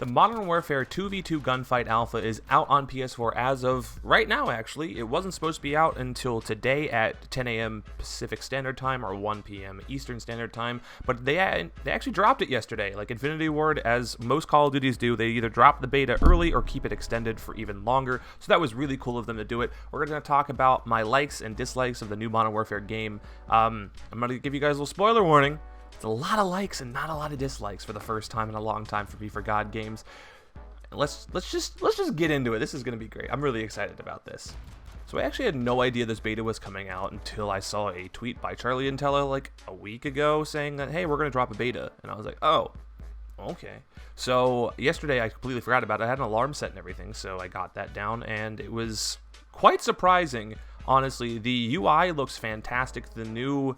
The Modern Warfare 2v2 Gunfight Alpha is out on PS4 as of right now, actually. It wasn't supposed to be out until today at 10 a.m. Pacific Standard Time or 1 p.m. Eastern Standard Time, but they actually dropped it yesterday. Like Infinity Ward, as most Call of Duties do, they either drop the beta early or keep it extended for even longer, so that was really cool of them to do it. We're going to talk about my likes and dislikes of the new Modern Warfare game. I'm going to give you guys a little spoiler warning. It's a lot of likes and not a lot of dislikes for the first time in a long time for B4God games. Let's just get into it. This is going to be great. I'm really excited about this. So I actually had no idea this beta was coming out until I saw a tweet by Charlie Intella like a week ago saying that, hey, we're going to drop a beta. And I was like, oh, okay. So yesterday I completely forgot about it. I had an alarm set and everything, so I got that down, and it was quite surprising, honestly. The UI looks fantastic. The new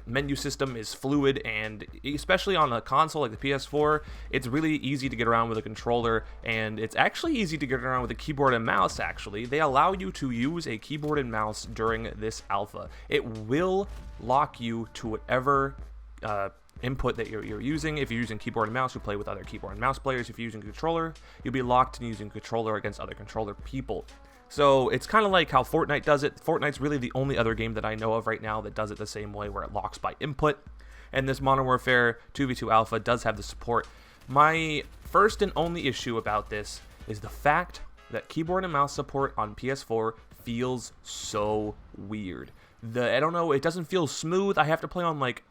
menu system is fluid, and especially on a console like the PS4, it's really easy to get around with a controller, and it's actually easy to get around with a keyboard and mouse. Actually, they allow you to use a keyboard and mouse during this alpha. It will lock you to whatever input that you're using. If you're using keyboard and mouse, you play with other keyboard and mouse players. If you're using controller, you'll be locked in using controller against other controller people. So it's kind of like how Fortnite does it. Fortnite's really the only other game that I know of right now that does it the same way, where it locks by input. And this Modern Warfare 2v2 Alpha does have the support. My first and only issue about this is the fact that keyboard and mouse support on PS4 feels so weird. I don't know, it doesn't feel smooth. I have to play on like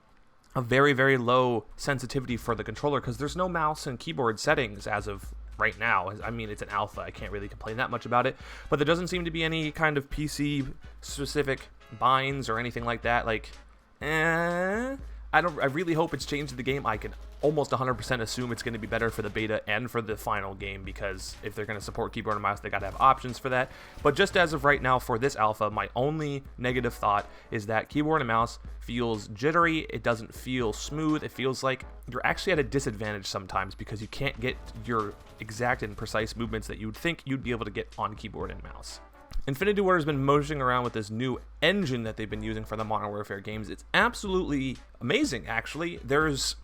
a very, very low sensitivity for the controller because there's no mouse and keyboard settings as of right now. I mean, it's an alpha. I can't really complain that much about it, but there doesn't seem to be any kind of PC specific binds or anything like that. Like, I really hope it's changed the game. I can almost 100% assume it's going to be better for the beta and for the final game, because if they're going to support keyboard and mouse, they got to have options for that. But just as of right now for this alpha, my only negative thought is that keyboard and mouse feels jittery. It doesn't feel smooth. It feels like you're actually at a disadvantage sometimes because you can't get your exact and precise movements that you would think you'd be able to get on keyboard and mouse. Infinity Ward has been motoring around with this new engine that they've been using for the Modern Warfare games. It's absolutely amazing, actually. There's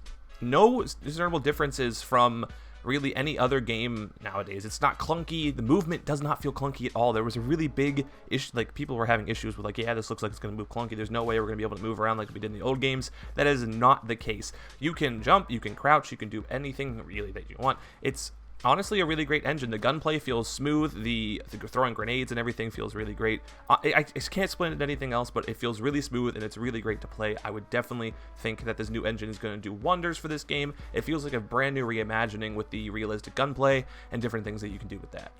no discernible differences from really any other game nowadays. It's not clunky. The movement does not feel clunky at all. There was a really big issue, like people were having issues with like, yeah, this looks like it's going to move clunky. There's no way we're going to be able to move around like we did in the old games. That is not the case. You can jump, you can crouch, you can do anything really that you want. It's honestly a really great engine. The gunplay feels smooth. The throwing grenades and everything feels really great. I can't explain it to anything else, but it feels really smooth and it's really great to play. I would definitely think that this new engine is going to do wonders for this game. It feels like a brand new reimagining with the realistic gunplay and different things that you can do with that.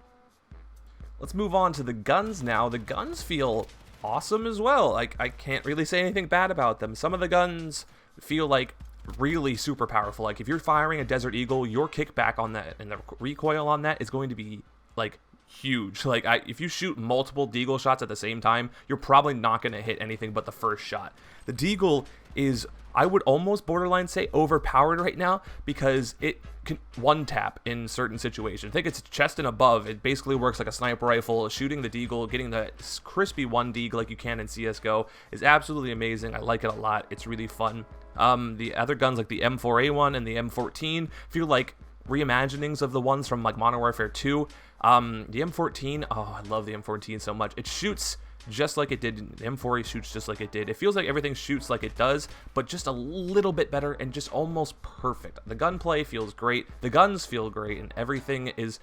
Let's move on to the guns now. The guns feel awesome as well. Like, I can't really say anything bad about them. Some of the guns feel like really super powerful. Like if you're firing a Desert Eagle, your kickback on that and the recoil on that is going to be like huge. Like if you shoot multiple Deagle shots at the same time, you're probably not going to hit anything but the first shot. The Deagle is, I would almost borderline say, overpowered right now because it can one tap in certain situations. I think it's chest and above. It basically works like a sniper rifle. Shooting the Deagle, getting the crispy one Deagle like you can in CSGO is absolutely amazing. I like it a lot. It's really fun. The other guns like the M4A1 and the M14 feel like reimaginings of the ones from like Modern Warfare 2. The M14, oh, I love the M14 so much. It shoots just like it did. The M4A shoots just like it did. It feels like everything shoots like it does, but just a little bit better and just almost perfect. The gunplay feels great. The guns feel great, and everything is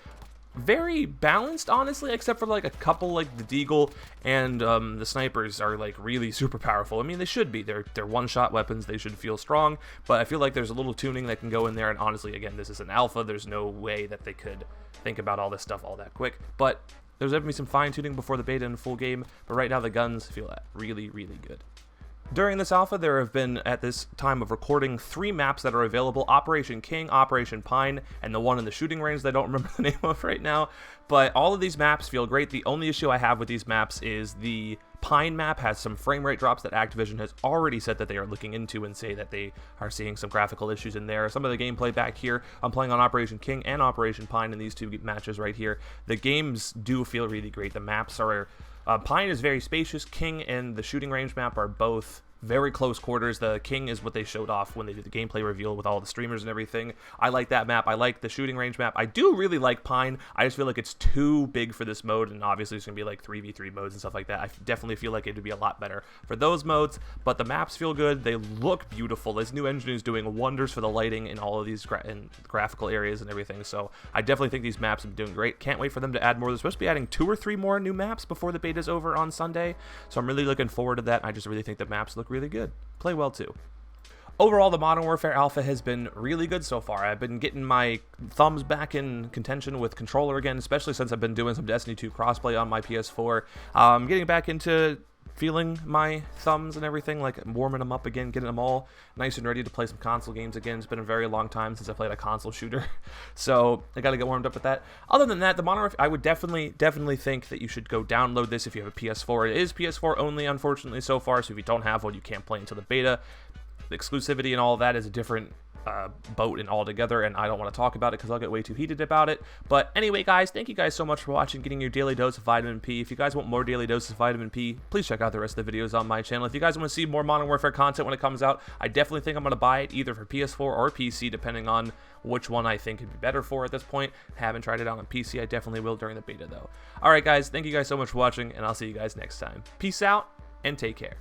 very balanced, honestly, except for like a couple, like the Deagle and the snipers are like really super powerful. I mean, they should be. They're one-shot weapons. They should feel strong, but I feel like there's a little tuning that can go in there, and honestly, again, this is an alpha. There's no way that they could think about all this stuff all that quick, but there's definitely some fine-tuning before the beta and full game, but right now the guns feel really, really good. During this alpha, there have been, at this time of recording, 3 maps that are available: Operation King, Operation Pine, and the one in the shooting range that I don't remember the name of right now. But all of these maps feel great. The only issue I have with these maps is the Pine map has some frame rate drops that Activision has already said that they are looking into and say that they are seeing some graphical issues in there. Some of the gameplay back here, I'm playing on Operation King and Operation Pine in these 2 matches right here. The games do feel really great. The maps are... Pine is very spacious. King and the shooting range map are both very close quarters. The King is what they showed off when they did the gameplay reveal with all the streamers and everything. I like that map. I like the shooting range map. I do really like Pine. I just feel like it's too big for this mode, and obviously it's going to be like 3v3 modes and stuff like that. I definitely feel like it would be a lot better for those modes, but the maps feel good. They look beautiful. This new engine is doing wonders for the lighting in all of these graphical areas and everything, so I definitely think these maps have been doing great. Can't wait for them to add more. They're supposed to be adding 2 or 3 more new maps before the beta is over on Sunday, so I'm really looking forward to that. I just really think the maps look really good. Play well too. Overall, the Modern Warfare Alpha has been really good so far. I've been getting my thumbs back in contention with controller again, especially since I've been doing some Destiny 2 crossplay on my PS4. Getting back into feeling my thumbs and everything, like warming them up again, getting them all nice and ready to play some console games again. It's been a very long time since I played a console shooter, so I gotta get warmed up with that. Other than that, the Modern Warfare, I would definitely think that you should go download this if you have a PS4. It is PS4 only, unfortunately, so far, so if you don't have one, you can't play until the beta. The exclusivity and all of that is a different boat and altogether, and I don't want to talk about it because I'll get way too heated about it. But anyway, guys, thank you guys so much for watching, getting your daily dose of vitamin P. If you guys want more daily doses of vitamin P, please check out the rest of the videos on my channel. If you guys want to see more Modern Warfare content when it comes out, I definitely think I'm going to buy it either for PS4 or PC, depending on which one I think would be better for at this point. Haven't tried it out on PC. I definitely will during the beta, though. Alright, guys, thank you guys so much for watching, and I'll see you guys next time. Peace out, and take care.